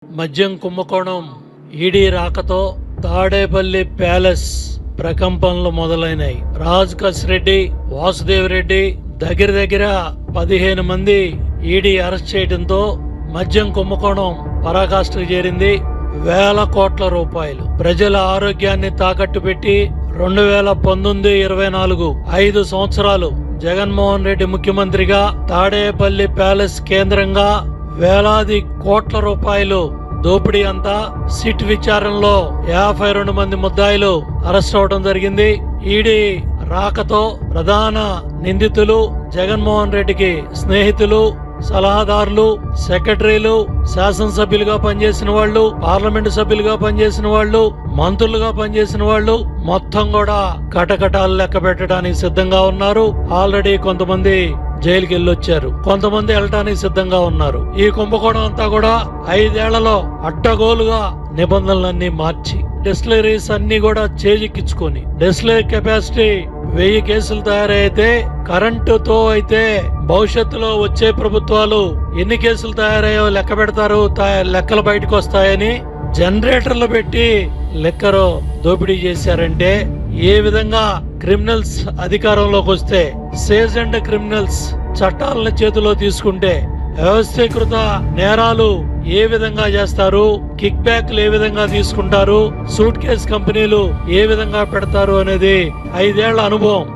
మద్యం కుంభకోణం ఈడీ రాకతో తాడేపల్లి ప్యాలెస్ ప్రకంపనలు మొదలైనాయి. రాజ్ కస్ రెడ్డి, వాసుదేవ్ రెడ్డి దగ్గర 15 మంది ఈడీ అరెస్ట్ చేయడంతో మద్యం కుంభకోణం పరాకాష్ఠకు చేరింది. వేల కోట్ల రూపాయలు ప్రజల ఆరోగ్యాన్ని తాకట్టు పెట్టి 2019-24 5 సంవత్సరాలు జగన్మోహన్ రెడ్డి ముఖ్యమంత్రిగా తాడేపల్లి ప్యాలెస్ కేంద్రంగా వేలాది కోట్ల రూపాయలు దోపిడీ అంతా సిట్ విచారణలో 52 మంది ముద్దాయిలు అరెస్ట్ అవడం జరిగింది. ఈడీ రాకతో ప్రధాన నిందితులు జగన్మోహన్ రెడ్డికి స్నేహితులు, సలహాదారులు, సెక్రటరీలు, శాసనసభ్యులుగా పనిచేసిన వాళ్ళు, పార్లమెంటు సభ్యులుగా పనిచేసిన వాళ్ళు, మంత్రులుగా పనిచేసిన వాళ్ళు మొత్తం కూడా కటకటాలు లెక్క పెట్టడానికి సిద్ధంగా ఉన్నారు. ఆల్రెడీ కొంతమంది జైలుకి వెళ్ళొచ్చారు, కొంతమంది వెళ్ళటానికి సిద్ధంగా ఉన్నారు. ఈ కుంభకోణం అంతా కూడా 5 ఏళ్లలో అడ్డగోలుగా నిబంధనలన్నీ మార్చి డిస్టిలరీస్ అన్ని కూడా చేజిక్కించుకొని డిస్టిలరీ కెపాసిటీ 1000 కేసులు తయారైతే కరెంటుతో అయితే భవిష్యత్తులో వచ్చే ప్రభుత్వాలు ఎన్ని కేసులు తయారయ్యో లెక్క పెడతారు, లెక్కలు బయటకు వస్తాయని జనరేటర్లు పెట్టి లెక్కరు దోపిడీ చేశారంటే ఏ విధంగా క్రిమినల్స్ అధికారంలోకి వస్తే సేజెండ్ క్రిమినల్స్ చట్టాలను చేతిలో తీసుకుంటే వ్యవస్థీకృత నేరాలు ఏ విధంగా చేస్తారు, కిక్ బ్యాక్లు ఏ విధంగా తీసుకుంటారు, సూట్ కేస్ కంపెనీలు ఏ విధంగా పెడతారు అనేది 5 ఏళ్ల అనుభవం